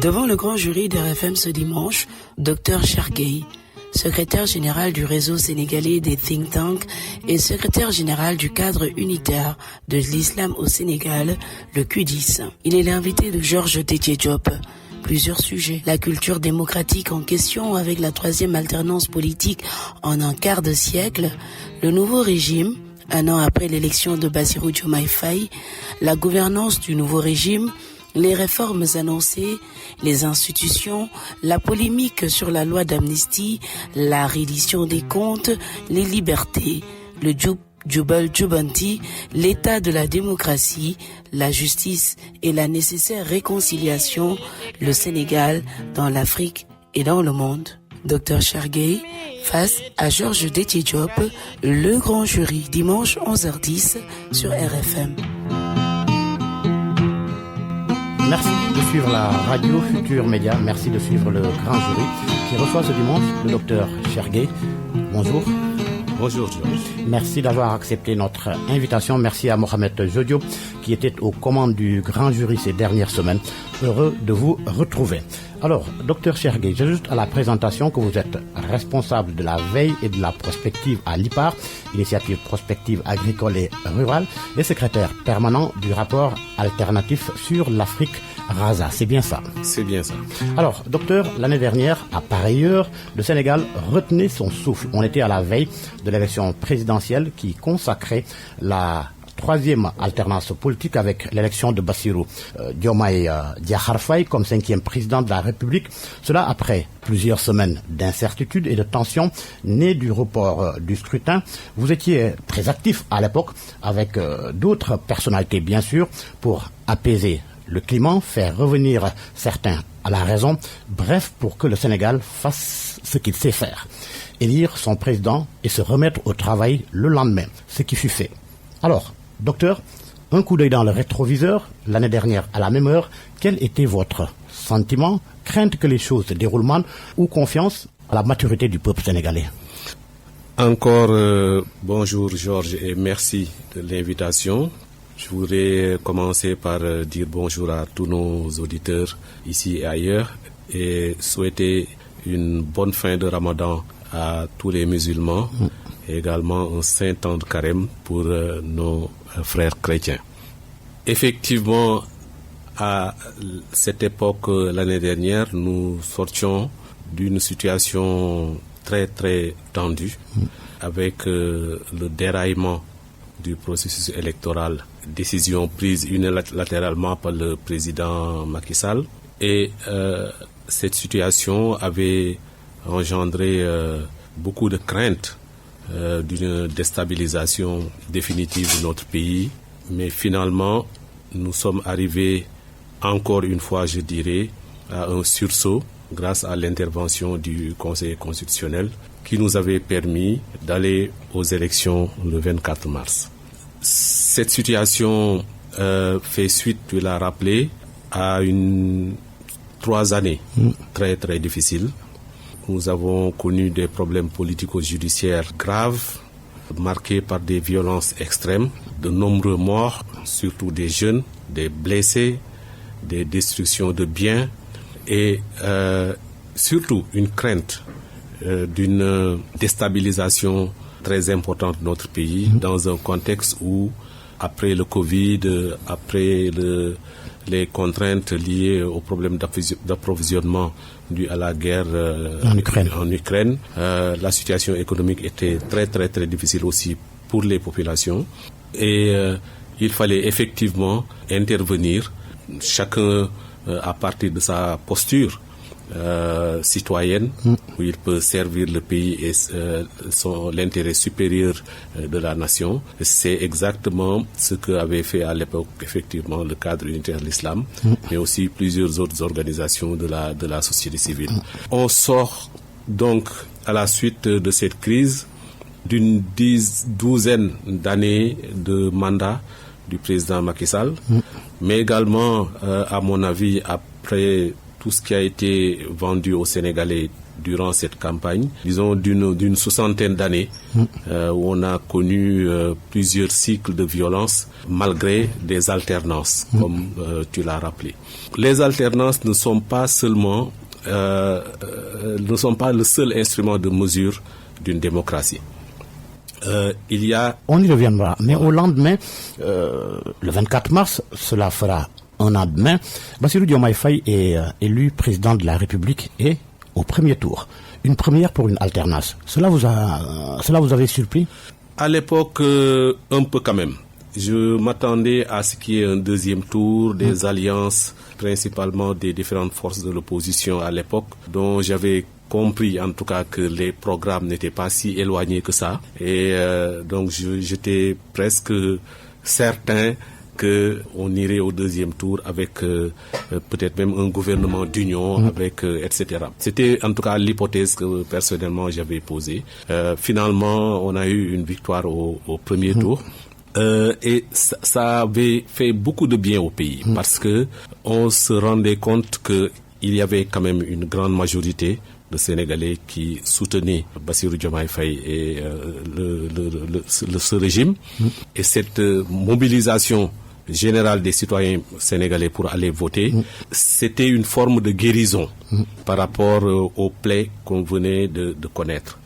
Devant le grand jury d'RFM ce dimanche, Dr Chergueye, secrétaire général du réseau sénégalais des think tanks et secrétaire général du cadre unitaire de l'islam au Sénégal, le QDIS. Il est l'invité de Georges Déthié Diop. Plusieurs sujets. La culture démocratique en question avec la troisième alternance politique en un quart de siècle, le nouveau régime, un an après l'élection de Bassirou Diomaye Faye, la gouvernance du nouveau régime, les réformes annoncées, les institutions, la polémique sur la loi d'amnistie, la reddition des comptes, les libertés, le Jubal Jubanti, l'état de la démocratie, la justice et la nécessaire réconciliation, le Sénégal dans l'Afrique et dans le monde. Dr Chergueye face à Georges Déthié Diop, le grand jury, dimanche 11h10 sur RFM. Merci de suivre la radio Futur Média. Merci de suivre le grand jury qui reçoit ce dimanche le docteur Chergueye. Bonjour. Bonjour Georges. Merci d'avoir accepté notre invitation. Merci à Mohamed Jodio qui était aux commandes du grand jury ces dernières semaines. Heureux de vous retrouver. Alors, docteur Chergueye, j'ajoute à la présentation que vous êtes responsable de la veille et de la prospective à l'IPAR, Initiative Prospective Agricole et Rurale, et secrétaire permanent du rapport alternatif sur l'Afrique Rasa. C'est bien ça? C'est bien ça. Alors, docteur, l'année dernière, à pareille heure, le Sénégal retenait son souffle. On était à la veille de l'élection présidentielle qui consacrait la troisième alternance politique avec l'élection de Bassirou Diomaye Diakhar Faye comme 5e président de la République. Cela après plusieurs semaines d'incertitude et de tension nées du report du scrutin. Vous étiez très actif à l'époque avec d'autres personnalités bien sûr pour apaiser le climat, faire revenir certains à la raison, bref pour que le Sénégal fasse ce qu'il sait faire, élire son président et se remettre au travail le lendemain, ce qui fut fait. Alors, docteur, un coup d'œil dans le rétroviseur, l'année dernière à la même heure, quel était votre sentiment, crainte que les choses se déroulent mal ou confiance à la maturité du peuple sénégalais? Encore bonjour Georges et merci de l'invitation. Je voudrais commencer par dire bonjour à tous nos auditeurs ici et ailleurs et souhaiter une bonne fin de Ramadan à tous les musulmans et également un saint temps de carême pour nos frères chrétiens. Effectivement, à cette époque, l'année dernière, nous sortions d'une situation très très tendue avec le déraillement du processus électoral, décision prise unilatéralement par le président Macky Sall. Et cette situation avait engendré beaucoup de craintes d'une déstabilisation définitive de notre pays. Mais finalement, nous sommes arrivés, encore une fois, je dirais, à un sursaut grâce à l'intervention du Conseil constitutionnel qui nous avait permis d'aller aux élections le 24 mars. Cette situation fait suite, tu l'as rappelé, à 3 années très très difficiles. Nous avons connu des problèmes politico-judiciaires graves, marqués par des violences extrêmes, de nombreux morts, surtout des jeunes, des blessés, des destructions de biens et surtout une crainte d'une déstabilisation très importante de notre pays dans un contexte où, après le Covid, après les contraintes liées aux problèmes d'approvisionnement dus à la guerre en Ukraine, la situation économique était très très très difficile aussi pour les populations et il fallait effectivement intervenir, chacun à partir de sa posture citoyenne, où il peut servir le pays et l'intérêt supérieur de la nation. C'est exactement ce qu'avait fait à l'époque effectivement le cadre unitaire de l'islam, mais aussi plusieurs autres organisations de la société civile. On sort donc à la suite de cette crise d'une douzaine d'années de mandat du président Macky Sall, mais également, à mon avis, après tout ce qui a été vendu aux Sénégalais durant cette campagne, disons d'une soixantaine d'années, où on a connu plusieurs cycles de violence malgré des alternances, comme tu l'as rappelé. Les alternances ne sont pas seulement ne sont pas le seul instrument de mesure d'une démocratie. On y reviendra, mais au lendemain, le 24 mars, cela fera un an demain, Bassirou Diomaye Faye est élu président de la République et au premier tour. Une première pour une alternance. Cela vous avait surpris? À l'époque, un peu quand même. Je m'attendais à ce qu'il y ait un deuxième tour, des alliances, principalement des différentes forces de l'opposition à l'époque, dont j'avais compris en tout cas que les programmes n'étaient pas si éloignés que ça. Et donc j'étais presque certain qu'on irait au deuxième tour avec peut-être même un gouvernement d'union, avec etc. C'était en tout cas l'hypothèse que personnellement j'avais posée. Finalement, on a eu une victoire au premier tour. Et ça avait fait beaucoup de bien au pays parce que on se rendait compte qu'il y avait quand même une grande majorité de Sénégalais qui soutenaient Bassirou Diomaye Faye et ce régime. Et cette mobilisation générale des citoyens sénégalais pour aller voter, c'était une forme de guérison par rapport aux plaies qu'on venait de connaître.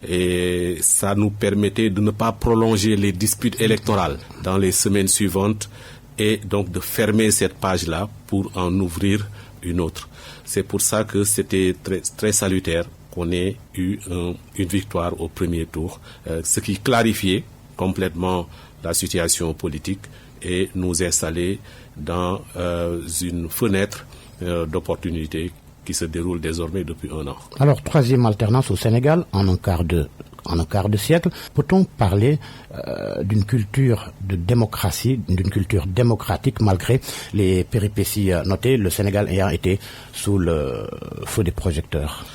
Et ça nous permettait de ne pas prolonger les disputes électorales dans les semaines suivantes et donc de fermer cette page-là pour en ouvrir une autre. C'est pour ça que c'était très, très salutaire qu'on ait eu une victoire au premier tour, ce qui clarifiait complètement la situation politique et nous installer dans une fenêtre d'opportunité qui se déroule désormais depuis un an. Alors, troisième alternance au Sénégal en un quart de siècle. Peut-on parler d'une culture de démocratie, d'une culture démocratique malgré les péripéties notées, le Sénégal ayant été sous le feu des projecteurs?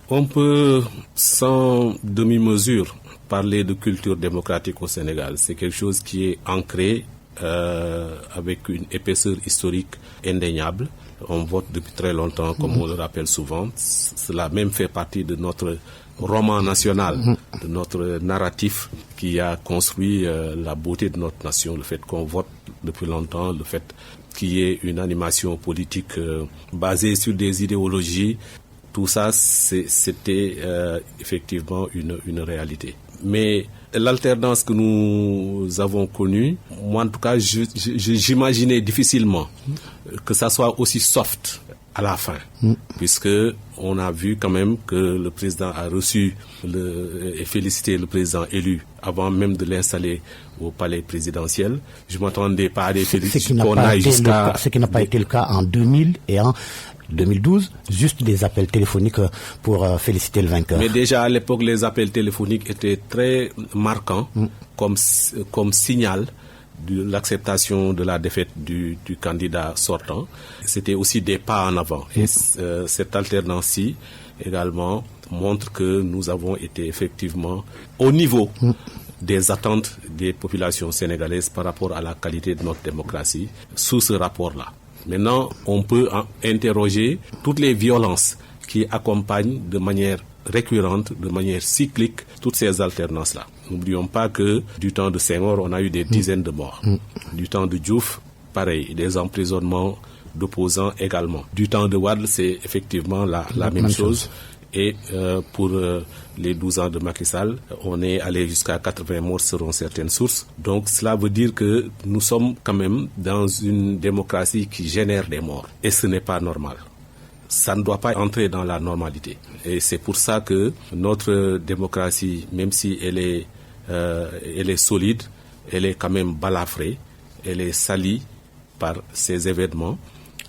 On peut, sans demi-mesure, parler de culture démocratique au Sénégal. C'est quelque chose qui est ancré avec une épaisseur historique indéniable. On vote depuis très longtemps, comme on le rappelle souvent. Cela même fait partie de notre roman national, de notre narratif qui a construit la beauté de notre nation, le fait qu'on vote depuis longtemps, le fait qu'il y ait une animation politique basée sur des idéologies. Tout ça, c'était effectivement une réalité. Mais l'alternance que nous avons connue, moi en tout cas, j'imaginais difficilement que ça soit aussi soft à la fin, puisque on a vu quand même que le président a reçu et félicité le président élu avant même de l'installer au palais présidentiel. Je m'attendais pas à des félicitations qu'on aille jusqu'à... Ce qui n'a pas été le cas en 2000 et en 2012, juste des appels téléphoniques pour féliciter le vainqueur. Mais déjà à l'époque, les appels téléphoniques étaient très marquants comme signal de l'acceptation de la défaite du candidat sortant. C'était aussi des pas en avant. Et cette alternance-ci également montre que nous avons été effectivement au niveau des attentes des populations sénégalaises par rapport à la qualité de notre démocratie sous ce rapport-là. Maintenant, on peut interroger toutes les violences qui accompagnent de manière récurrente, de manière cyclique, toutes ces alternances-là. N'oublions pas que du temps de Senghor, on a eu des dizaines de morts. Du temps de Diouf, pareil, des emprisonnements d'opposants également. Du temps de Wade, c'est effectivement la même chose. Et pour les 12 ans de Macky Sall, on est allé jusqu'à 80 morts selon certaines sources. Donc cela veut dire que nous sommes quand même dans une démocratie qui génère des morts. Et ce n'est pas normal. Ça ne doit pas entrer dans la normalité. Et c'est pour ça que notre démocratie, même si elle est solide, elle est quand même balafrée, elle est salie par ces événements.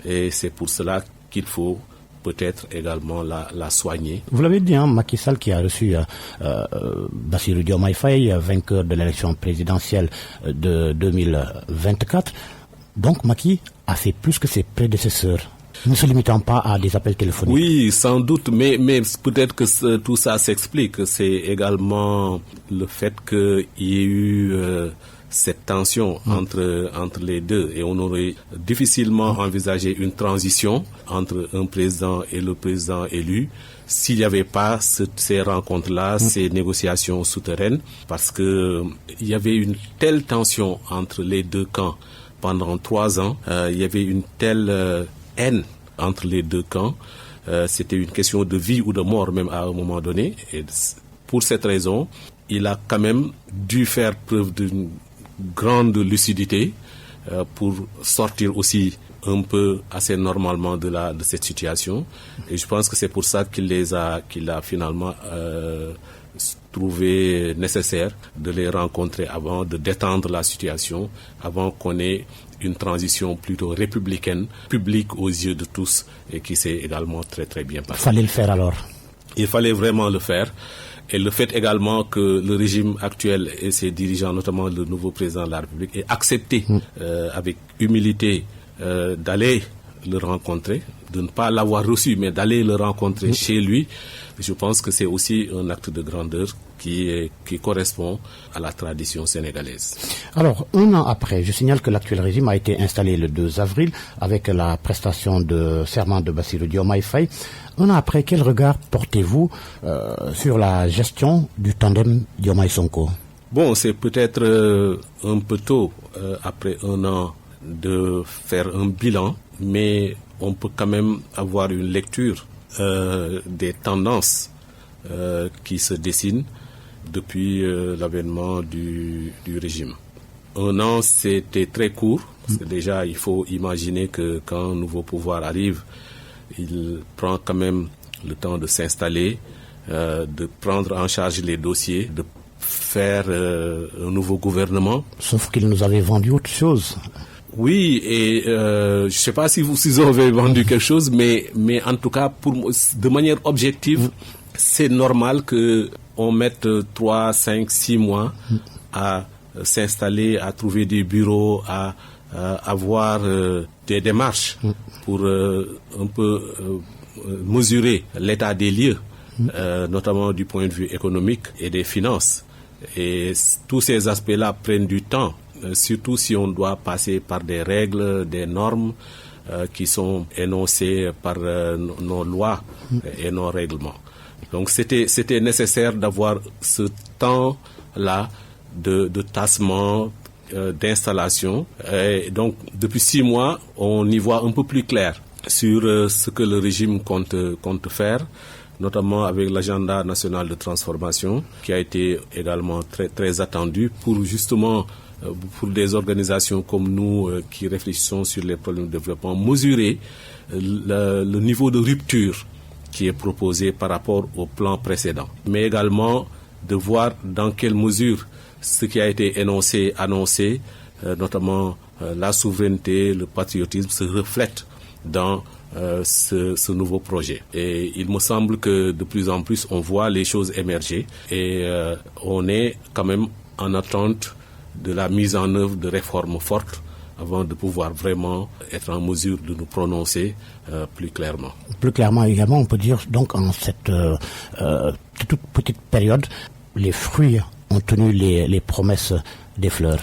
Et c'est pour cela qu'il faut peut-être également la soigner. Vous l'avez dit, Macky Sall qui a reçu Bassirou Diomaye Faye, vainqueur de l'élection présidentielle de 2024. Donc Macky a fait plus que ses prédécesseurs, ne se limitant pas à des appels téléphoniques. Oui, sans doute, mais peut-être que tout ça s'explique. C'est également le fait qu'il y ait eu cette tension entre les deux, et on aurait difficilement envisagé une transition entre un président et le président élu s'il n'y avait pas ces rencontres-là, ces négociations souterraines, parce que il y avait une telle tension entre les deux camps pendant 3 ans, il y avait une telle haine entre les deux camps, c'était une question de vie ou de mort même à un moment donné, et pour cette raison, il a quand même dû faire preuve d'une grande lucidité pour sortir aussi un peu assez normalement de cette situation, et je pense que c'est pour ça qu'il a finalement trouvé nécessaire de les rencontrer avant, de détendre la situation, avant qu'on ait une transition plutôt républicaine, publique aux yeux de tous, et qui s'est également très très bien passée. Il fallait le faire alors. Il fallait vraiment le faire. Et le fait également que le régime actuel et ses dirigeants, notamment le nouveau président de la République, aient accepté avec humilité d'aller le rencontrer, de ne pas l'avoir reçu, mais d'aller le rencontrer chez lui, je pense que c'est aussi un acte de grandeur qui correspond à la tradition sénégalaise. Alors, 1 an après, je signale que l'actuel régime a été installé le 2 avril avec la prestation de serment de Bassirou Diomaye Faye. 1 an après, quel regard portez-vous sur la gestion du tandem Diomaye-Sonko? Bon, c'est peut-être un peu tôt, après 1 an, de faire un bilan, mais on peut quand même avoir une lecture des tendances qui se dessinent depuis l'avènement du régime. 1 an, c'était très court, parce que déjà, il faut imaginer que quand un nouveau pouvoir arrive, il prend quand même le temps de s'installer, de prendre en charge les dossiers, de faire un nouveau gouvernement. Sauf qu'il nous avait vendu autre chose. Oui, et je ne sais pas si vous avez vendu quelque chose, mais en tout cas, de manière objective, c'est normal qu'on mette 3, 5, 6 mois à s'installer, à trouver des bureaux, à avoir des démarches pour un peu mesurer l'état des lieux, notamment du point de vue économique et des finances. Et tous ces aspects-là prennent du temps, surtout si on doit passer par des règles, des normes qui sont énoncées par nos lois et nos règlements. Donc c'était nécessaire d'avoir ce temps-là de tassement, d'installation. Et donc depuis 6 mois, on y voit un peu plus clair sur ce que le régime compte faire, notamment avec l'agenda national de transformation qui a été également très, très attendu pour justement, pour des organisations comme nous qui réfléchissons sur les problèmes de développement, mesurer le niveau de rupture qui est proposé par rapport au plan précédent, mais également de voir dans quelle mesure ce qui a été annoncé, notamment la souveraineté, le patriotisme, se reflète dans ce nouveau projet. Et il me semble que de plus en plus, on voit les choses émerger et on est quand même en attente de la mise en œuvre de réformes fortes avant de pouvoir vraiment être en mesure de nous prononcer plus clairement. Plus clairement également, on peut dire donc en cette toute petite période, les fruits ont tenu les promesses des fleurs.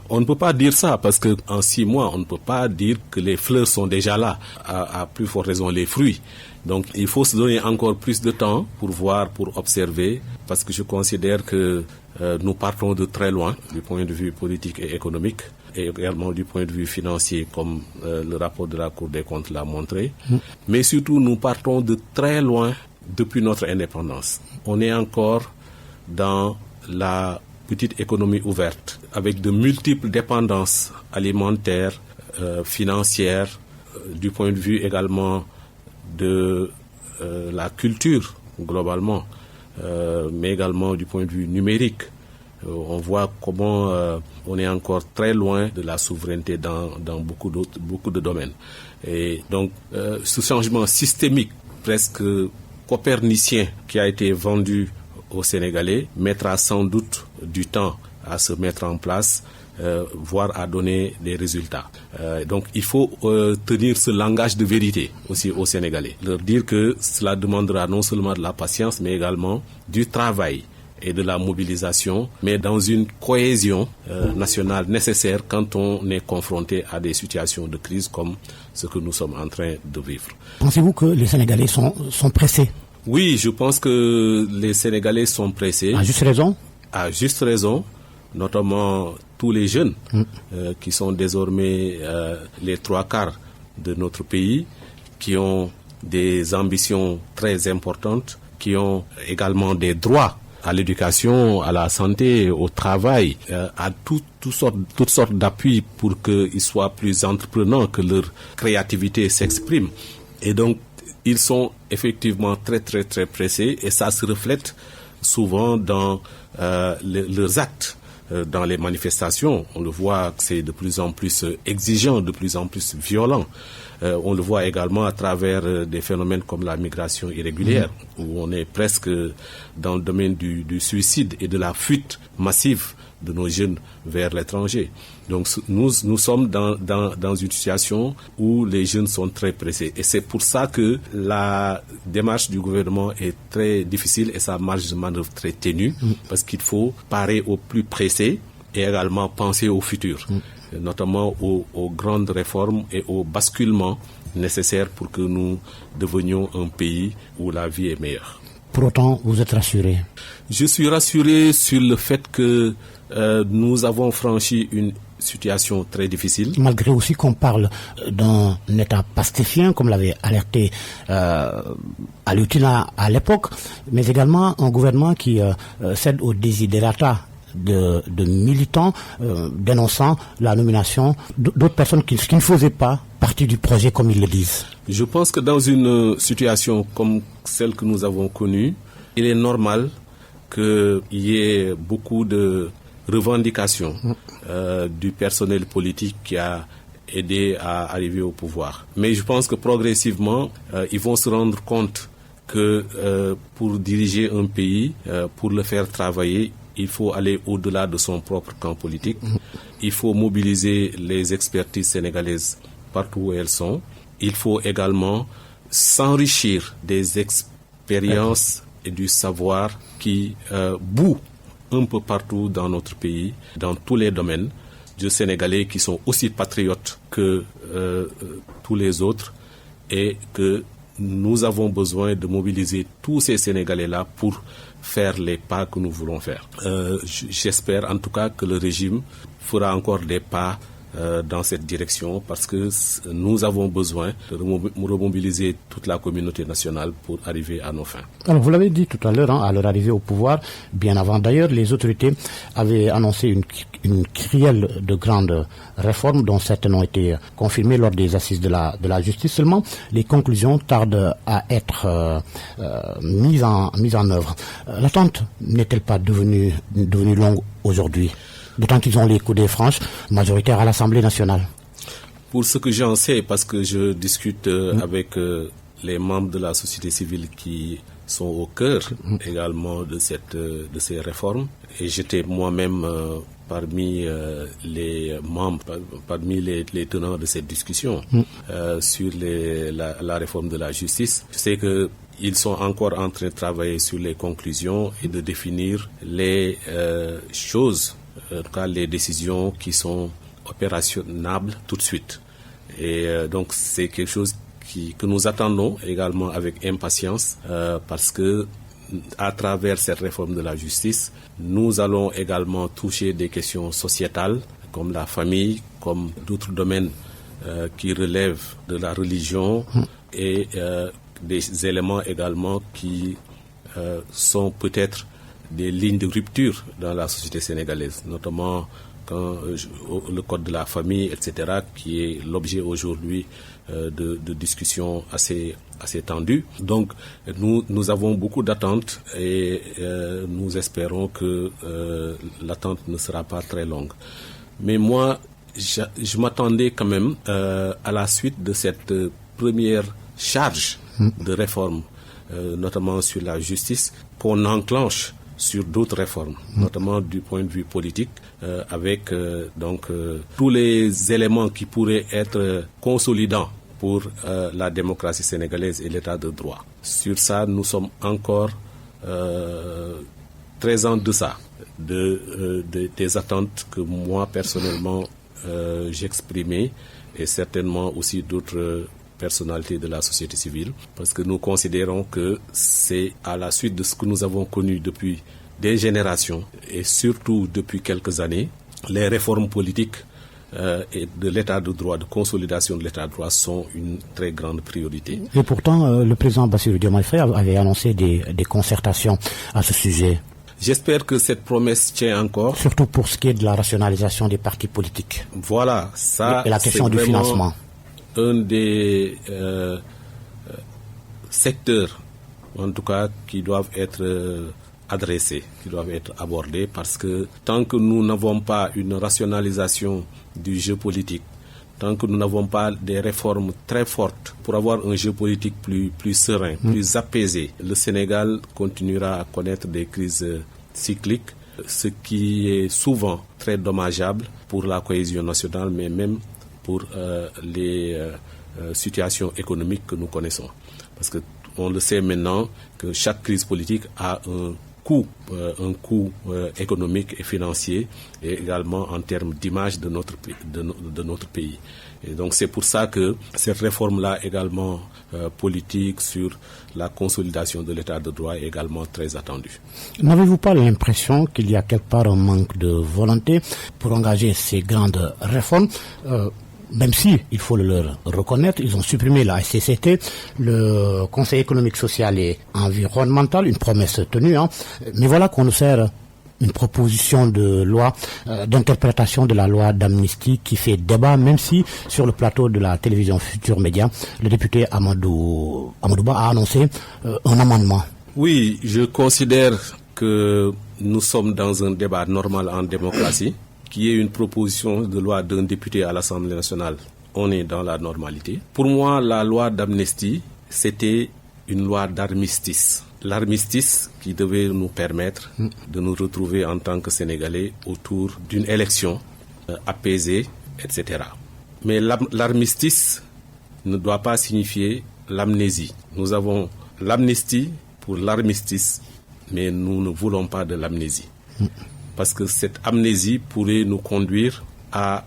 On ne peut pas dire ça parce qu'en 6 mois, on ne peut pas dire que les fleurs sont déjà là, à plus forte raison les fruits. Donc il faut se donner encore plus de temps pour voir, pour observer, parce que je considère que nous partons de très loin du point de vue politique et économique, et également du point de vue financier, comme le rapport de la Cour des comptes l'a montré. Mais surtout, nous partons de très loin depuis notre indépendance. On est encore dans la petite économie ouverte, avec de multiples dépendances alimentaires, financières, du point de vue également de la culture globalement, mais également du point de vue numérique. On voit comment on est encore très loin de la souveraineté dans beaucoup de domaines. Et donc, ce changement systémique, presque copernicien, qui a été vendu aux Sénégalais, mettra sans doute du temps à se mettre en place, voire à donner des résultats. Donc il faut tenir ce langage de vérité aussi aux Sénégalais. Leur dire que cela demandera non seulement de la patience, mais également du travail et de la mobilisation, mais dans une cohésion nationale nécessaire quand on est confronté à des situations de crise comme ce que nous sommes en train de vivre. Pensez-vous que les Sénégalais sont pressés? Oui, je pense que les Sénégalais sont pressés. À juste raison? À juste raison, notamment tous les jeunes qui sont désormais les 3/4 de notre pays, qui ont des ambitions très importantes, qui ont également des droits à l'éducation, à la santé, au travail, à toutes sortes d'appuis pour qu'ils soient plus entreprenants, que leur créativité s'exprime. Et donc, ils sont effectivement très, très, très pressés et ça se reflète souvent dans leurs actes. Dans les manifestations, on le voit que c'est de plus en plus exigeant, de plus en plus violent. On le voit également à travers des phénomènes comme la migration irrégulière, où on est presque dans le domaine du suicide et de la fuite massive de nos jeunes vers l'étranger. Donc nous sommes dans une situation où les jeunes sont très pressés. Et c'est pour ça que la démarche du gouvernement est très difficile et sa marge de manœuvre très ténue, parce qu'il faut parer au plus pressé et également penser au futur, notamment aux grandes réformes et au basculement nécessaire pour que nous devenions un pays où la vie est meilleure. Pour autant, vous êtes rassuré? Je suis rassuré sur le fait que nous avons franchi une situation très difficile. Malgré aussi qu'on parle d'un État pastéfien, comme l'avait alerté Alutina à l'époque, mais également un gouvernement qui cède aux desiderata de militants dénonçant la nomination d'autres personnes qui ne faisaient pas partie du projet comme ils le disent. Je pense que dans une situation comme celle que nous avons connue, il est normal qu'il y ait beaucoup de revendications du personnel politique qui a aidé à arriver au pouvoir. Mais je pense que progressivement, ils vont se rendre compte que pour diriger un pays, pour le faire travailler, il faut aller au-delà de son propre camp politique. Il faut mobiliser les expertises sénégalaises partout où elles sont. Il faut également s'enrichir des expériences et du savoir qui bouent un peu partout dans notre pays, dans tous les domaines, de Sénégalais qui sont aussi patriotes que tous les autres, et que nous avons besoin de mobiliser tous ces Sénégalais-là pour faire les pas que nous voulons faire. J'espère en tout cas que le régime fera encore des pas dans cette direction, parce que nous avons besoin de remobiliser toute la communauté nationale pour arriver à nos fins. Alors vous l'avez dit tout à l'heure, à leur arrivée au pouvoir, bien avant d'ailleurs, les autorités avaient annoncé une crielle de grandes réformes dont certaines ont été confirmées lors des assises de la justice. Seulement, les conclusions tardent à être mises en œuvre. L'attente n'est-elle pas devenue longue aujourd'hui ? D'autant qu'ils ont les coudées franches majoritaires à l'Assemblée nationale. Pour ce que j'en sais, parce que je discute avec les membres de la société civile qui sont au cœur également de ces réformes, et j'étais moi-même parmi les membres, parmi les tenants de cette discussion sur la réforme de la justice. Je sais que ils sont encore en train de travailler sur les conclusions et de définir les choses, en tout cas les décisions qui sont opérationnables tout de suite. Et donc c'est quelque chose que nous attendons également avec impatience, parce que à travers cette réforme de la justice, nous allons également toucher des questions sociétales comme la famille, comme d'autres domaines qui relèvent de la religion, et des éléments également qui sont peut-être des lignes de rupture dans la société sénégalaise, notamment quand le code de la famille, etc., qui est l'objet aujourd'hui de discussions assez tendues. Donc, nous avons beaucoup d'attentes et nous espérons que l'attente ne sera pas très longue. Mais moi, je m'attendais quand même à la suite de cette première charge de réforme, notamment sur la justice, qu'on enclenche sur d'autres réformes, notamment du point de vue politique, avec tous les éléments qui pourraient être consolidants pour la démocratie sénégalaise et l'état de droit. Sur ça, nous sommes encore très en deçà des attentes que moi personnellement j'exprimais, et certainement aussi d'autres personnalités de la société civile, parce que nous considérons que c'est à la suite de ce que nous avons connu depuis des générations et surtout depuis quelques années, les réformes politiques et de l'état de droit, de consolidation de l'état de droit sont une très grande priorité. Et pourtant, le président Bassirou Diomaye Faye avait annoncé des concertations à ce sujet. J'espère que cette promesse tient encore. Surtout pour ce qui est de la rationalisation des partis politiques. Voilà, ça et la question du financement. Un des secteurs, en tout cas, qui doivent être adressés, qui doivent être abordés, parce que tant que nous n'avons pas une rationalisation du jeu politique, tant que nous n'avons pas des réformes très fortes pour avoir un jeu politique plus serein, plus apaisé, le Sénégal continuera à connaître des crises cycliques, ce qui est souvent très dommageable pour la cohésion nationale, mais même pour les situations économiques que nous connaissons. Parce qu'on le sait maintenant que chaque crise politique a un coût économique et financier, et également en termes d'image de notre pays. Et donc c'est pour ça que cette réforme-là également politique sur la consolidation de l'état de droit est également très attendue. N'avez-vous pas l'impression qu'il y a quelque part un manque de volonté pour engager ces grandes réformes même si, il faut le leur reconnaître, ils ont supprimé la SCCT, le Conseil économique, social et environnemental, une promesse tenue, mais voilà qu'on nous sert une proposition de loi d'interprétation de la loi d'amnistie qui fait débat, même si sur le plateau de la télévision Futur Média, le député Amadou Ba a annoncé un amendement. Oui, je considère que nous sommes dans un débat normal en démocratie, qui est une proposition de loi d'un député à l'Assemblée nationale. On est dans la normalité. Pour moi, la loi d'amnistie, c'était une loi d'armistice. L'armistice qui devait nous permettre de nous retrouver en tant que Sénégalais autour d'une élection apaisée, etc. Mais l'armistice ne doit pas signifier l'amnésie. Nous avons l'amnistie pour l'armistice, mais nous ne voulons pas de l'amnésie. Parce que cette amnésie pourrait nous conduire à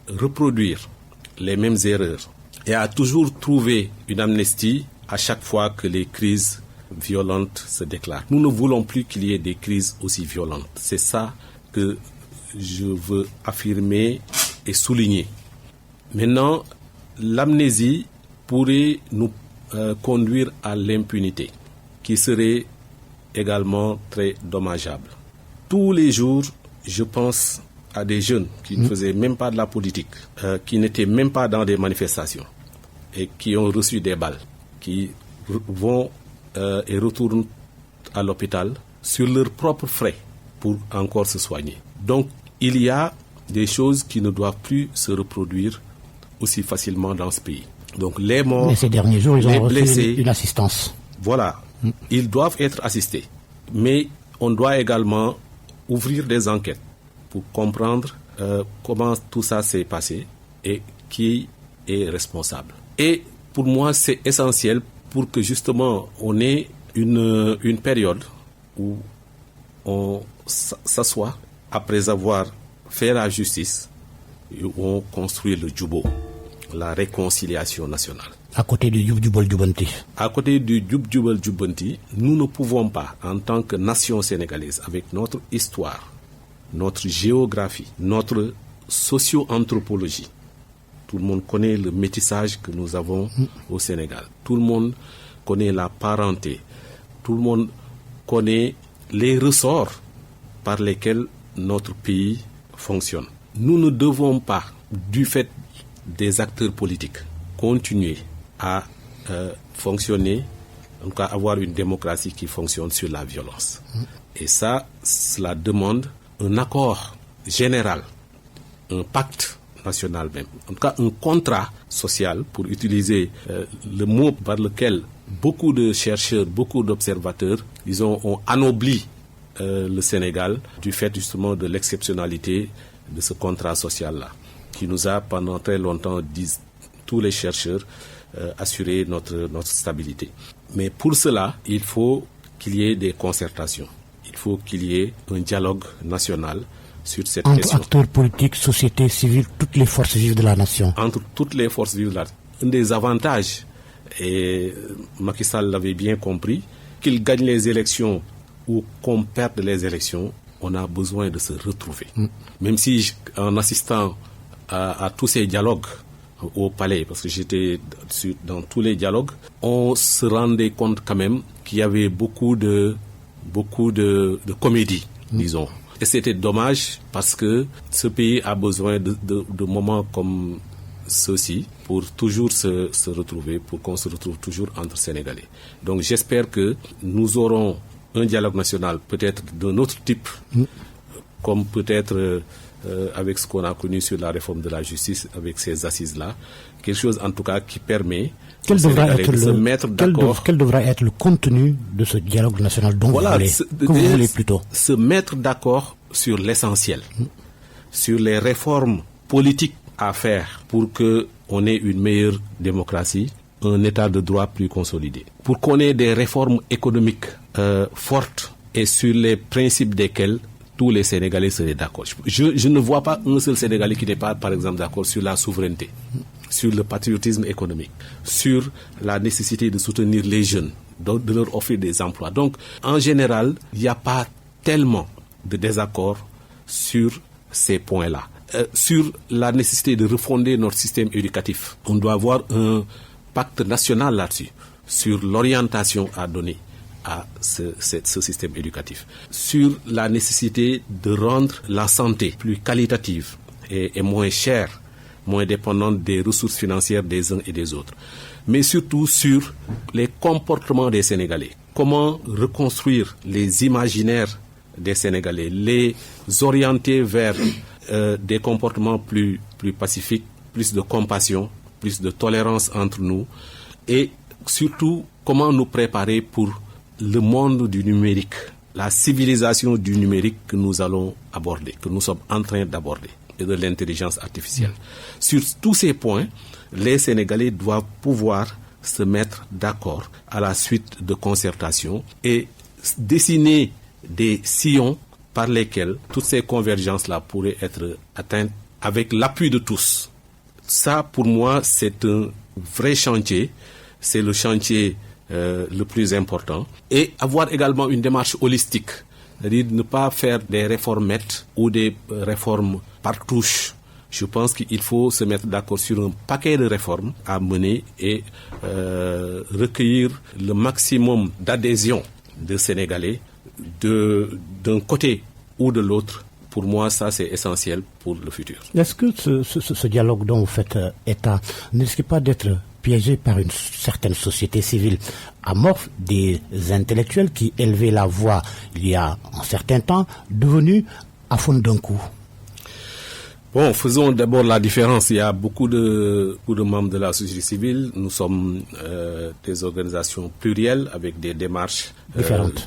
reproduire les mêmes erreurs et à toujours trouver une amnistie à chaque fois que les crises violentes se déclarent. Nous ne voulons plus qu'il y ait des crises aussi violentes. C'est ça que je veux affirmer et souligner. Maintenant, l'amnésie pourrait nous conduire à l'impunité, qui serait également très dommageable. Tous les jours, je pense à des jeunes qui ne faisaient même pas de la politique, qui n'étaient même pas dans des manifestations et qui ont reçu des balles, qui vont et retournent à l'hôpital sur leurs propres frais pour encore se soigner. Donc, il y a des choses qui ne doivent plus se reproduire aussi facilement dans ce pays. Donc, les morts, mais ces derniers jours, ils ont reçu blessés, une assistance. Voilà, ils doivent être assistés. Mais on doit également ouvrir des enquêtes pour comprendre comment tout ça s'est passé et qui est responsable. Et pour moi, c'est essentiel pour que justement on ait une période où on s'assoit après avoir fait la justice et où on construit le Djubo, la réconciliation nationale. À côté du Djub Jubal Jubanti. À côté du Djub Jubal Jubanti, nous ne pouvons pas, en tant que nation sénégalaise, avec notre histoire, notre géographie, notre socio-anthropologie, tout le monde connaît le métissage que nous avons au Sénégal. Tout le monde connaît la parenté. Tout le monde connaît les ressorts par lesquels notre pays fonctionne. Nous ne devons pas, du fait des acteurs politiques, continuer à fonctionner, en tout cas avoir une démocratie qui fonctionne sur la violence. Et ça, cela demande un accord général, un pacte national même, en tout cas un contrat social, pour utiliser le mot par lequel beaucoup de chercheurs, beaucoup d'observateurs, ont anobli le Sénégal du fait justement de l'exceptionnalité de ce contrat social-là, qui nous a pendant très longtemps, disent tous les chercheurs, assuré notre stabilité. Mais pour cela, il faut qu'il y ait des concertations. Il faut qu'il y ait un dialogue national sur cette entre question. Acteurs politiques, société civile, toutes les forces vives de la nation. Entre toutes les forces vives de la nation. Un des avantages, et Macky Sall l'avait bien compris, qu'il gagne les élections ou qu'on perde les élections, on a besoin de se retrouver. Même si, en assistant à tous ces dialogues au palais, parce que j'étais dans tous les dialogues, on se rendait compte quand même qu'il y avait beaucoup de comédie, disons. Et c'était dommage parce que ce pays a besoin de moments comme ceux-ci pour toujours se retrouver, pour qu'on se retrouve toujours entre Sénégalais. Donc j'espère que nous aurons un dialogue national peut-être d'un autre type, comme peut-être avec ce qu'on a connu sur la réforme de la justice, avec ces assises-là, quelque chose en tout cas qui permet de se mettre d'accord. Quel devra être le contenu de ce dialogue national dont vous voulez plutôt se mettre d'accord sur l'essentiel, sur les réformes politiques à faire pour qu'on ait une meilleure démocratie, un état de droit plus consolidé, pour qu'on ait des réformes économiques fortes et sur les principes desquels tous les Sénégalais seraient d'accord. Je ne vois pas un seul Sénégalais qui n'est pas, par exemple, d'accord sur la souveraineté, sur le patriotisme économique, sur la nécessité de soutenir les jeunes, de leur offrir des emplois. Donc, en général, il n'y a pas tellement de désaccord sur ces points-là. Sur la nécessité de refonder notre système éducatif, on doit avoir un pacte national là-dessus, sur l'orientation à donner à ce système éducatif, sur la nécessité de rendre la santé plus qualitative et moins chère, moins dépendante des ressources financières des uns et des autres, mais surtout sur les comportements des Sénégalais. Comment reconstruire les imaginaires des Sénégalais, les orienter vers des comportements plus pacifiques, plus de compassion, plus de tolérance entre nous, et surtout comment nous préparer pour le monde du numérique, la civilisation du numérique que nous allons aborder, que nous sommes en train d'aborder, et de l'intelligence artificielle. Sur tous ces points, les Sénégalais doivent pouvoir se mettre d'accord à la suite de concertation et dessiner des sillons par lesquels toutes ces convergences-là pourraient être atteintes avec l'appui de tous. Ça, pour moi, c'est un vrai chantier. C'est le chantier le plus important. Et avoir également une démarche holistique. C'est-à-dire ne pas faire des réformettes ou des réformes par touche. Je pense qu'il faut se mettre d'accord sur un paquet de réformes à mener et recueillir le maximum d'adhésion de Sénégalais d'un côté ou de l'autre. Pour moi, ça, c'est essentiel pour le futur. Est-ce que ce dialogue dont vous faites état ne risque pas d'être piégé par une certaine société civile amorphe, des intellectuels qui élevaient la voix il y a un certain temps, devenus à fond d'un coup? Bon, faisons d'abord la différence. Il y a beaucoup de membres de la société civile. Nous sommes des organisations plurielles avec des démarches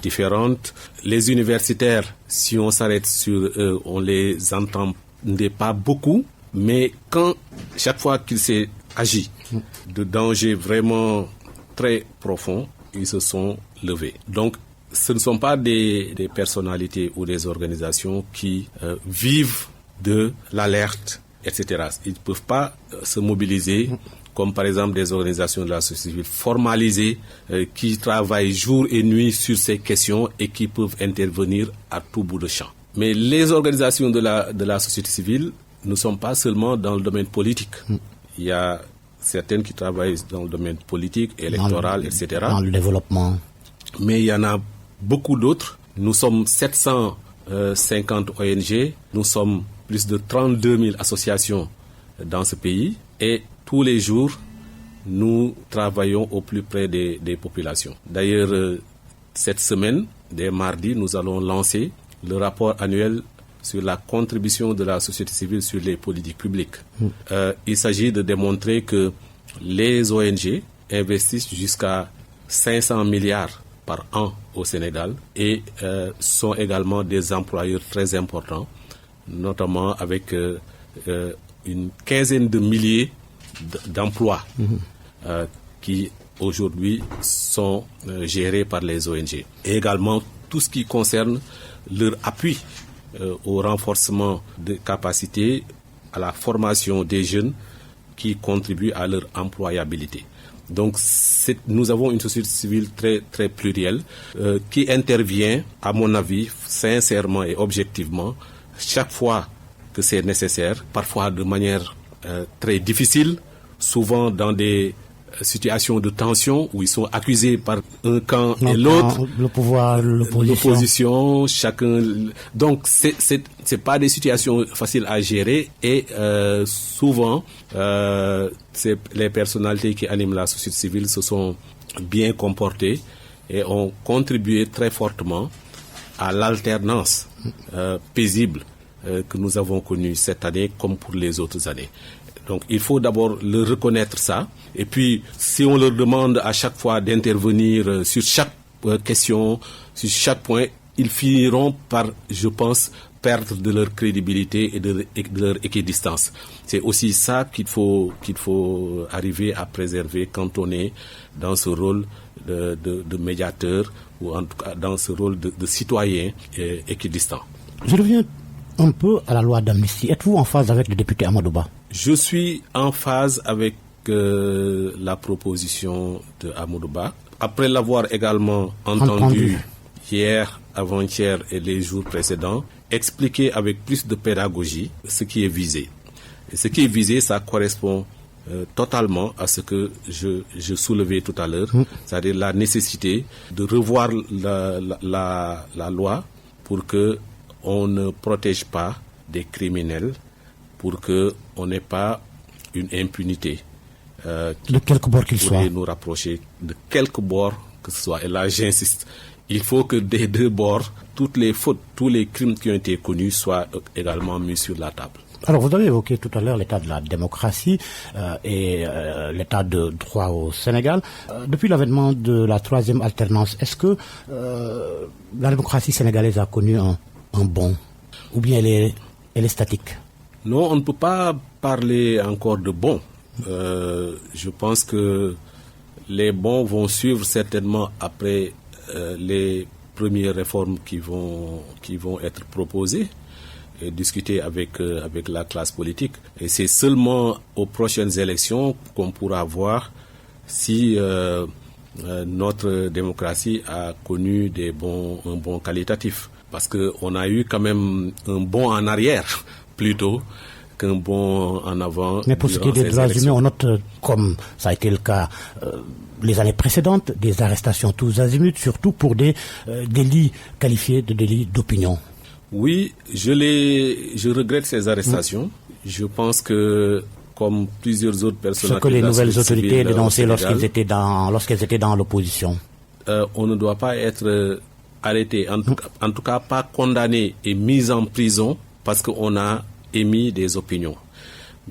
différentes. Les universitaires, si on s'arrête sur eux, on les entendait pas beaucoup. Mais chaque fois qu'il s'est agi de dangers vraiment très profonds, ils se sont levés. Donc, ce ne sont pas des personnalités ou des organisations qui vivent de l'alerte, etc. Ils ne peuvent pas se mobiliser comme par exemple des organisations de la société civile formalisées qui travaillent jour et nuit sur ces questions et qui peuvent intervenir à tout bout de champ. Mais les organisations de la société civile ne sont pas seulement dans le domaine politique. Il y a certaines qui travaillent dans le domaine politique, électoral, etc. Dans le développement. Mais il y en a beaucoup d'autres. Nous sommes 750 ONG, nous sommes plus de 32 000 associations dans ce pays et tous les jours, nous travaillons au plus près des populations. D'ailleurs, cette semaine, dès mardi, nous allons lancer le rapport annuel sur la contribution de la société civile sur les politiques publiques. Il s'agit de démontrer que les ONG investissent jusqu'à 500 milliards par an au Sénégal et sont également des employeurs très importants, notamment avec une quinzaine de milliers d'emplois qui aujourd'hui sont gérés par les ONG. Et également tout ce qui concerne leur appui au renforcement des capacités, à la formation des jeunes qui contribuent à leur employabilité. Donc nous avons une société civile très, très plurielle qui intervient, à mon avis, sincèrement et objectivement, chaque fois que c'est nécessaire, parfois de manière très difficile, souvent dans des situations de tension où ils sont accusés par un camp et l'autre, le pouvoir, l'opposition, chacun. Donc c'est pas des situations faciles à gérer et souvent c'est les personnalités qui animent la société civile se sont bien comportées et ont contribué très fortement à l'alternance paisible que nous avons connue cette année comme pour les autres années. Donc il faut d'abord le reconnaître ça. Et puis si on leur demande à chaque fois d'intervenir sur chaque question, sur chaque point, ils finiront par, je pense, perdre de leur crédibilité et de leur équidistance. C'est aussi ça qu'il faut arriver à préserver quand on est dans ce rôle de médiateur ou en tout cas dans ce rôle de citoyen équidistant. Je reviens un peu à la loi d'amnistie. Êtes-vous en phase avec le député Amadou Ba? Je suis en phase avec la proposition de Amadou Ba. Après l'avoir également entendu hier, avant-hier et les jours précédents, expliquer avec plus de pédagogie ce qui est visé. Et ce qui est visé, ça correspond totalement à ce que je soulevais tout à l'heure, c'est-à-dire la nécessité de revoir la loi pour que on ne protège pas des criminels, pour qu'on n'ait pas une impunité. De quelque bord qu'il soit. Nous rapprocher de quelque bord que ce soit. Et là, j'insiste, il faut que des deux bords, toutes les fautes, tous les crimes qui ont été connus soient également mis sur la table. Alors, vous avez évoqué tout à l'heure l'état de la démocratie et l'état de droit au Sénégal. Depuis l'avènement de la troisième alternance, est-ce que la démocratie sénégalaise a connu un bond, ou bien elle est statique? Non, on ne peut pas parler encore de bond. Je pense que les bons vont suivre certainement après les premières réformes qui vont être proposées et discutées avec la classe politique. Et c'est seulement aux prochaines élections qu'on pourra voir si notre démocratie a connu un bond qualitatif. Parce qu'on a eu quand même un bond en arrière, plutôt qu'un bond en avant. Mais pour ce qui est des droits humains, on note, comme ça a été le cas les années précédentes, des arrestations tous azimuts, surtout pour des délits qualifiés de délits d'opinion. Oui, je regrette ces arrestations. Je pense que, comme plusieurs autres personnes... Ce que les nouvelles autorités dénonçaient lorsqu'elles étaient dans l'opposition. On ne doit pas être arrêté, en tout cas pas condamné et mis en prison parce qu'on a émis des opinions.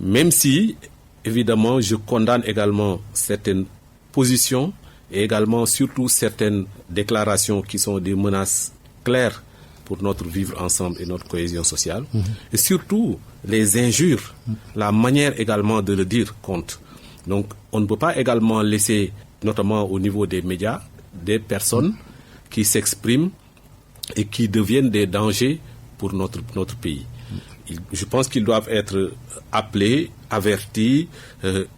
Même si, évidemment, je condamne également certaines positions et également surtout certaines déclarations qui sont des menaces claires pour notre vivre ensemble et notre cohésion sociale. Et surtout, les injures, la manière également de le dire compte. Donc, on ne peut pas également laisser, notamment au niveau des médias, des personnes qui s'expriment et qui deviennent des dangers pour notre pays. Je pense qu'ils doivent être appelés, avertis,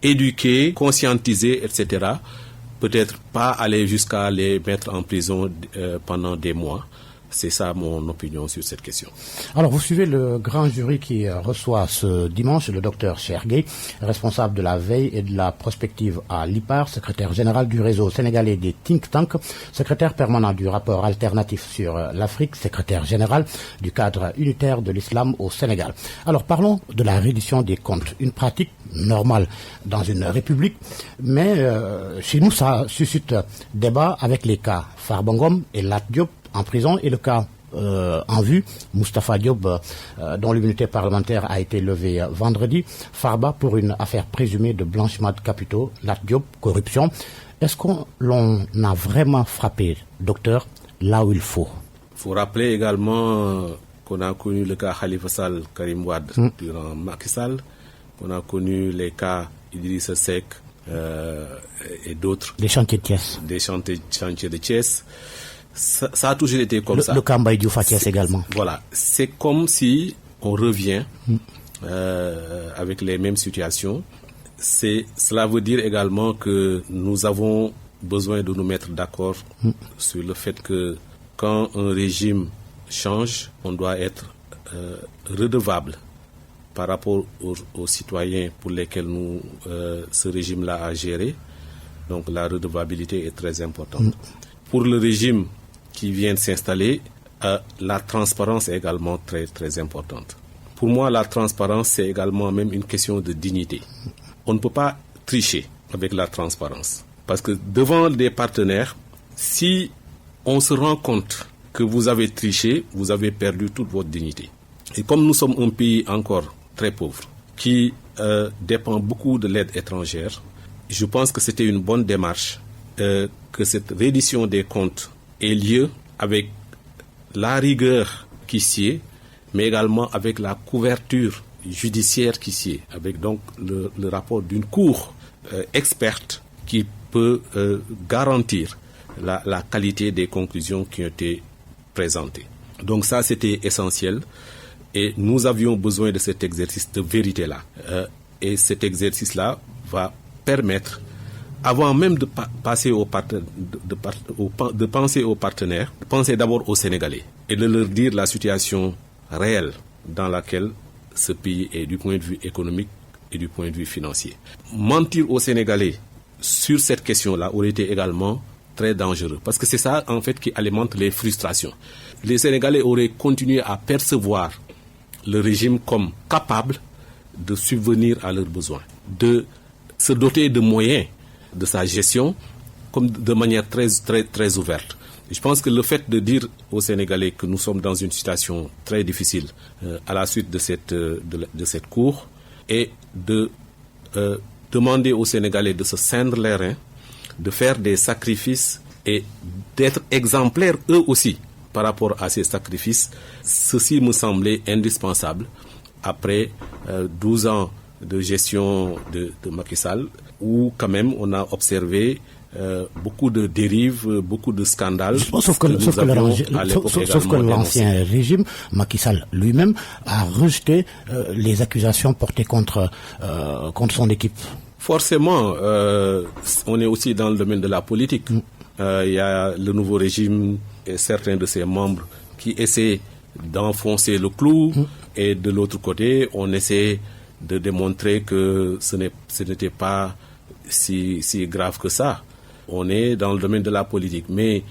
éduqués, conscientisés, etc. Peut-être pas aller jusqu'à les mettre en prison pendant des mois. C'est ça mon opinion sur cette question. Alors, vous suivez le grand jury qui reçoit ce dimanche le docteur Chergué, responsable de la veille et de la prospective à l'IPAR, secrétaire général du réseau sénégalais des think tanks, secrétaire permanent du rapport alternatif sur l'Afrique, secrétaire général du cadre unitaire de l'islam au Sénégal. Alors, parlons de la reddition des comptes, une pratique normale dans une république, mais chez nous, ça suscite débat avec les cas Farba Ngom et Lat Diop en prison et le cas en vue, Moustapha Diop, dont l'immunité parlementaire a été levée vendredi, Farba pour une affaire présumée de blanchiment de capitaux, Lat Diop, corruption. Est-ce qu'on a vraiment frappé, docteur, là où il faut? Il faut rappeler également qu'on a connu le cas Khalifa Sall, Karim Wade durant Macky Sall, qu'on a connu les cas Idrissa Seck et d'autres. Des chantiers de Thiès. Des chantiers de Thiès. Ça a toujours été comme ça. Le cas Mbaye Diouf à Thiès également. Voilà, c'est comme si on revient avec les mêmes situations. Cela veut dire également que nous avons besoin de nous mettre d'accord sur le fait que quand un régime change, on doit être redevable par rapport aux citoyens pour lesquels ce régime-là a géré. Donc la redevabilité est très importante. Pour le régime qui vient de s'installer, la transparence est également très, très importante. Pour moi, la transparence, c'est également même une question de dignité. On ne peut pas tricher avec la transparence. Parce que devant des partenaires, si on se rend compte que vous avez triché, vous avez perdu toute votre dignité. Et comme nous sommes un pays encore très pauvre, qui dépend beaucoup de l'aide étrangère, je pense que c'était une bonne démarche que cette reddition des comptes ait lieu avec la rigueur qui s'y est, mais également avec la couverture judiciaire qui s'y est, avec donc le rapport d'une cour experte qui peut garantir la qualité des conclusions qui ont été présentées. Donc ça, c'était essentiel et nous avions besoin de cet exercice de vérité-là. Et cet exercice-là va permettre, avant même de penser aux partenaires, de penser d'abord aux Sénégalais et de leur dire la situation réelle dans laquelle ce pays est du point de vue économique et du point de vue financier. Mentir aux Sénégalais sur cette question-là aurait été également très dangereux parce que c'est ça en fait qui alimente les frustrations. Les Sénégalais auraient continué à percevoir le régime comme capable de subvenir à leurs besoins, de se doter de moyens de sa gestion comme de manière très, très, très ouverte. Et je pense que le fait de dire aux Sénégalais que nous sommes dans une situation très difficile à la suite de cette cour et de demander aux Sénégalais de se ceindre les reins, de faire des sacrifices et d'être exemplaires eux aussi par rapport à ces sacrifices, ceci me semblait indispensable après 12 ans de gestion de Macky Sall, où quand même on a observé beaucoup de dérives, beaucoup de scandales. Sauf que l'ancien régime, Macky Sall lui-même, a rejeté les accusations portées contre son équipe. Forcément, on est aussi dans le domaine de la politique. Il y a le nouveau régime et certains de ses membres qui essaient d'enfoncer le clou et de l'autre côté, on essaie de démontrer que ce n'était pas si grave que ça. On est dans le domaine de la politique. Mais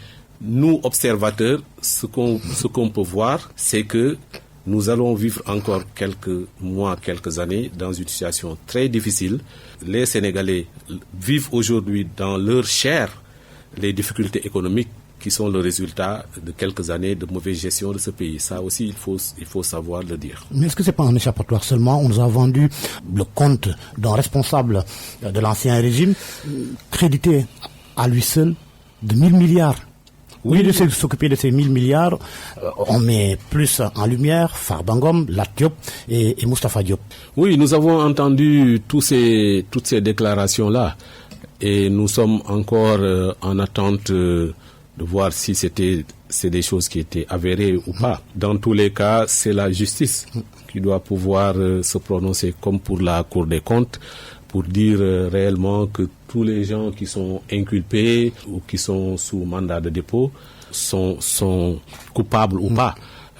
nous, observateurs, ce qu'on peut voir, c'est que nous allons vivre encore quelques mois, quelques années dans une situation très difficile. Les Sénégalais vivent aujourd'hui dans leur chair les difficultés économiques qui sont le résultat de quelques années de mauvaise gestion de ce pays. Ça aussi, il faut savoir le dire. Mais est-ce que c'est pas un échappatoire seulement? On nous a vendu le compte d'un responsable de l'ancien régime, crédité à lui seul de 1000 milliards. Oui, de s'occuper de ces 1000 milliards, on met plus en lumière Farba Ngom, Lat Diop et Moustapha Diop. Oui, nous avons entendu toutes ces déclarations-là et nous sommes encore en attente de voir si c'est des choses qui étaient avérées ou pas. Dans tous les cas, c'est la justice qui doit pouvoir se prononcer comme pour la Cour des comptes pour dire réellement que tous les gens qui sont inculpés ou qui sont sous mandat de dépôt sont coupables ou pas.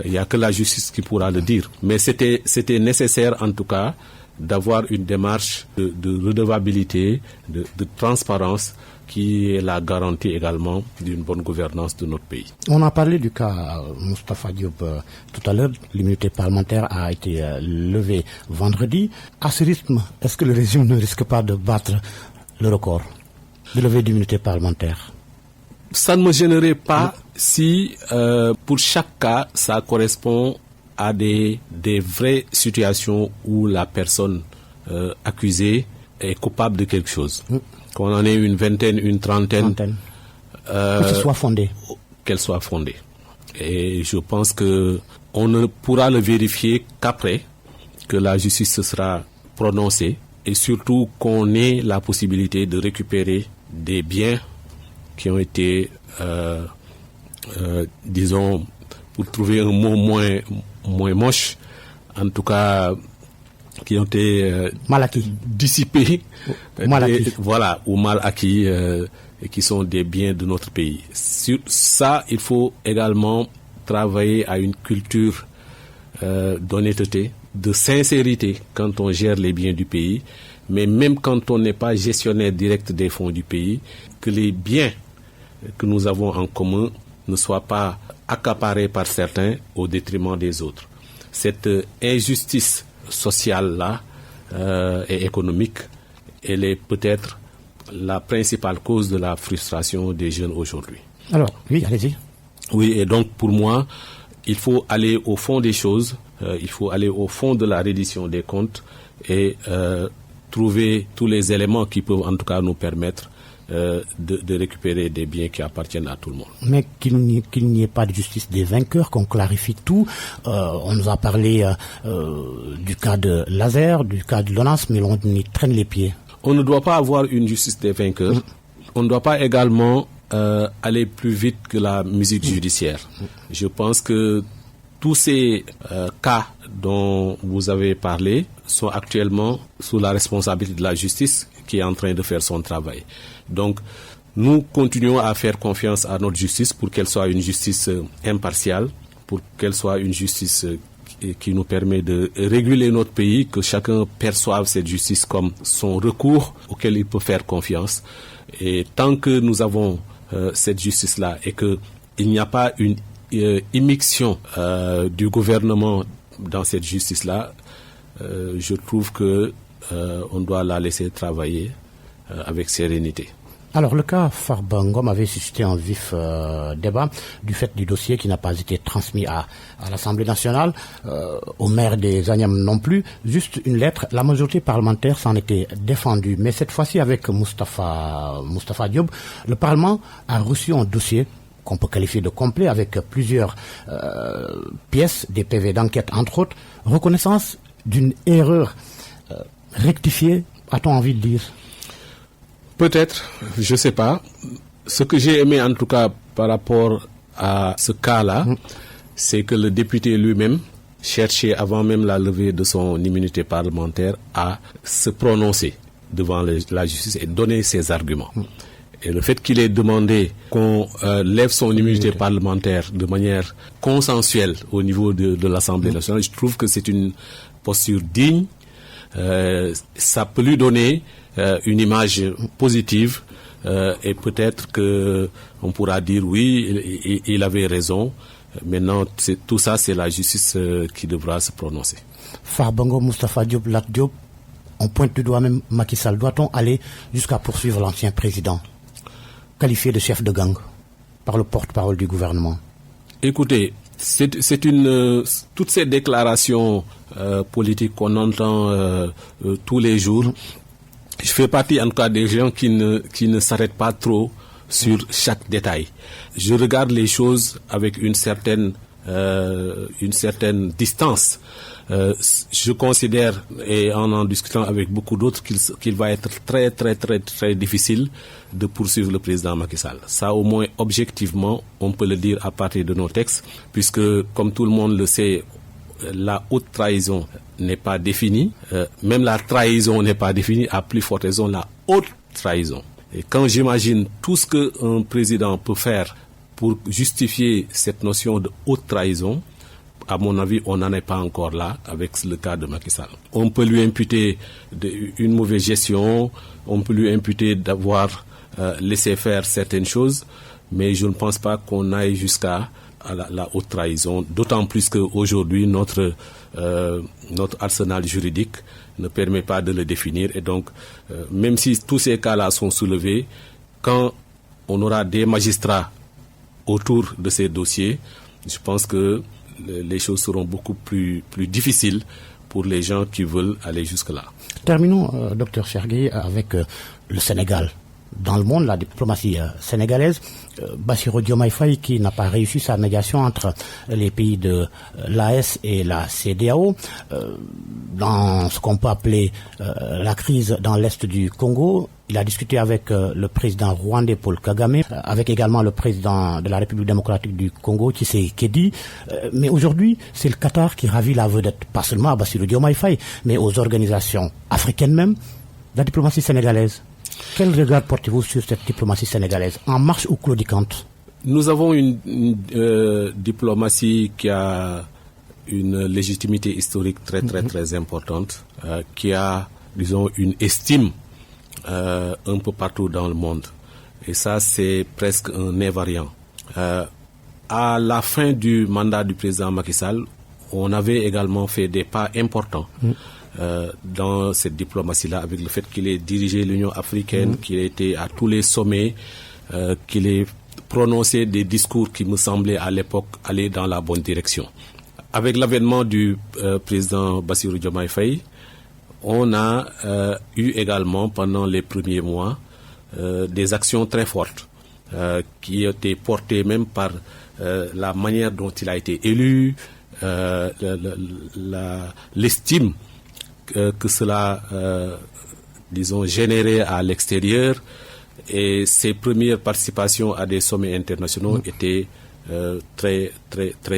Il n'y a que la justice qui pourra le dire. Mais c'était nécessaire en tout cas d'avoir une démarche de redevabilité, de transparence qui est la garantie également d'une bonne gouvernance de notre pays. On a parlé du cas Moustapha Diop tout à l'heure. L'immunité parlementaire a été levée vendredi. À ce rythme, est-ce que le régime ne risque pas de battre le record de levée d'immunité parlementaire? Ça ne me gênerait pas si pour chaque cas, ça correspond à des vraies situations où la personne accusée est coupable de quelque chose. Qu'on en ait une vingtaine, une trentaine. Que ce soit fondé. Qu'elle soit fondée. Et je pense qu'on ne pourra le vérifier qu'après que la justice se sera prononcée et surtout qu'on ait la possibilité de récupérer des biens qui ont été disons, pour trouver un mot moins moche, en tout cas, qui ont été dissipés, ou mal acquis, et qui sont des biens de notre pays. Sur ça, il faut également travailler à une culture d'honnêteté, de sincérité quand on gère les biens du pays, mais même quand on n'est pas gestionnaire direct des fonds du pays, que les biens que nous avons en commun ne soient pas accaparés par certains au détriment des autres. Cette injustice sociale-là et économique, elle est peut-être la principale cause de la frustration des jeunes aujourd'hui. Alors, oui, allez-y. Oui, et donc pour moi, il faut aller au fond des choses, il faut aller au fond de la reddition des comptes et trouver tous les éléments qui peuvent en tout cas nous permettre de récupérer des biens qui appartiennent à tout le monde. Mais qu'il n'y ait pas de justice des vainqueurs, qu'on clarifie tout. On nous a parlé du cas de Lazer, du cas de l'ONAS, mais on y traîne les pieds. On ne doit pas avoir une justice des vainqueurs. On ne doit pas également aller plus vite que la musique judiciaire. Je pense que tous ces cas dont vous avez parlé sont actuellement sous la responsabilité de la justice qui est en train de faire son travail. Donc, nous continuons à faire confiance à notre justice pour qu'elle soit une justice impartiale, pour qu'elle soit une justice qui nous permet de réguler notre pays, que chacun perçoive cette justice comme son recours auquel il peut faire confiance. Et tant que nous avons cette justice-là et qu'il n'y a pas une immixtion du gouvernement dans cette justice-là, je trouve que on doit la laisser travailler avec sérénité. Alors, le cas Farba Ngom avait suscité un vif débat du fait du dossier qui n'a pas été transmis à l'Assemblée nationale, au maire des Agnam non plus. Juste une lettre, la majorité parlementaire s'en était défendue. Mais cette fois-ci, avec Moustapha Diop, le Parlement a reçu un dossier qu'on peut qualifier de complet avec plusieurs pièces, des PV d'enquête entre autres, reconnaissance d'une erreur rectifiée, a-t-on envie de dire? Peut-être, je ne sais pas. Ce que j'ai aimé en tout cas par rapport à ce cas-là, c'est que le député lui-même cherchait avant même la levée de son immunité parlementaire à se prononcer devant la justice et donner ses arguments. Et le fait qu'il ait demandé qu'on lève son immunité parlementaire de manière consensuelle au niveau de l'Assemblée nationale, je trouve que c'est une posture digne. Ça peut lui donner une image positive et peut-être qu'on pourra dire oui, il avait raison. Maintenant, tout ça, c'est la justice qui devra se prononcer. Farba Ngom, Moustapha Diop, Lat Diop, on pointe du doigt même Macky Sall. Doit-on aller jusqu'à poursuivre l'ancien président, qualifié de chef de gang par le porte-parole du gouvernement? Écoutez, toutes ces déclarations politiques qu'on entend tous les jours, je fais partie en tout cas des gens qui ne s'arrêtent pas trop sur chaque détail. Je regarde les choses avec une certaine distance. Je considère, et en discutant avec beaucoup d'autres, qu'il va être très très très très difficile de poursuivre le président Macky Sall. Ça, au moins objectivement, on peut le dire à partir de nos textes, puisque comme tout le monde le sait, la haute trahison n'est pas définie, même la trahison n'est pas définie, à plus forte raison la haute trahison. Et quand j'imagine tout ce qu'un président peut faire pour justifier cette notion de haute trahison, à mon avis, on n'en est pas encore là avec le cas de Macky Sall. On peut lui imputer une mauvaise gestion, on peut lui imputer d'avoir laissé faire certaines choses, mais je ne pense pas qu'on aille jusqu'à la haute trahison, d'autant plus qu'aujourd'hui, notre arsenal juridique ne permet pas de le définir. Et donc, même si tous ces cas-là sont soulevés, quand on aura des magistrats autour de ces dossiers, je pense que les choses seront beaucoup plus difficiles pour les gens qui veulent aller jusque-là. Terminons, Dr Chergué, avec le Sénégal. dans le monde, la diplomatie sénégalaise. Bassirou Diomaye Faye qui n'a pas réussi sa médiation entre les pays de l'AES et la CEDEAO dans ce qu'on peut appeler la crise dans l'est du Congo. Il a discuté avec le président rwandais Paul Kagame, avec également le président de la République démocratique du Congo, Tshisekedi. Mais aujourd'hui, c'est le Qatar qui ravit la vedette, pas seulement à Bassirou Diomaye Faye, mais aux organisations africaines même, la diplomatie sénégalaise. Quel regard portez-vous sur cette diplomatie sénégalaise, en marche ou claudicante? Nous avons une diplomatie qui a une légitimité historique très importante, qui a, disons, une estime un peu partout dans le monde. Et ça, c'est presque un invariant. À la fin du mandat du président Macky Sall, on avait également fait des pas importants dans cette diplomatie-là, avec le fait qu'il ait dirigé l'Union africaine, qu'il ait été à tous les sommets, qu'il ait prononcé des discours qui me semblaient à l'époque aller dans la bonne direction. Avec l'avènement du président Bassirou Diomaye Faye, on a eu également pendant les premiers mois des actions très fortes qui étaient portées même par la manière dont il a été élu, l'estime que cela, disons, générait à l'extérieur, et ses premières participations à des sommets internationaux étaient très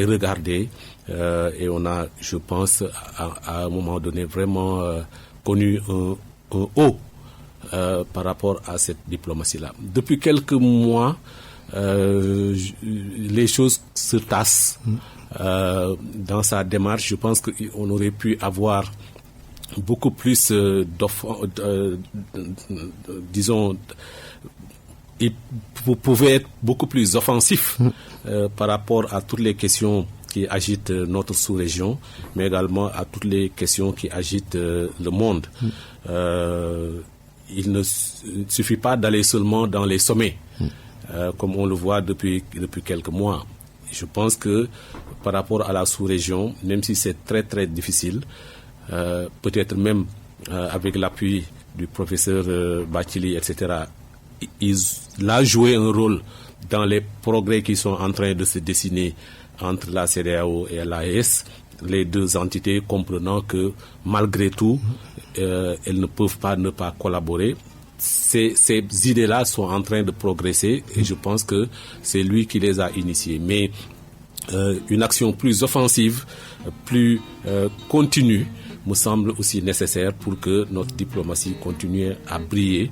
regardées, et on a, je pense, à un moment donné vraiment connu un haut par rapport à cette diplomatie-là. Depuis quelques mois, les choses se tassent dans sa démarche. Je pense qu'on aurait pu avoir beaucoup plus disons, vous pouvez être beaucoup plus offensif par rapport à toutes les questions qui agitent notre sous-région, mais également à toutes les questions qui agitent le monde. Il ne suffit pas d'aller seulement dans les sommets, comme on le voit depuis quelques mois. Je pense que par rapport à la sous-région, même si c'est très difficile, peut-être même avec l'appui du professeur Bathily, etc., il a joué un rôle dans les progrès qui sont en train de se dessiner entre la CEDEAO et l'AES, les deux entités comprenant que malgré tout, elles ne peuvent pas ne pas collaborer. Ces idées-là sont en train de progresser et je pense que c'est lui qui les a initiées. Mais une action plus offensive, plus continue, me semble aussi nécessaire pour que notre diplomatie continue à briller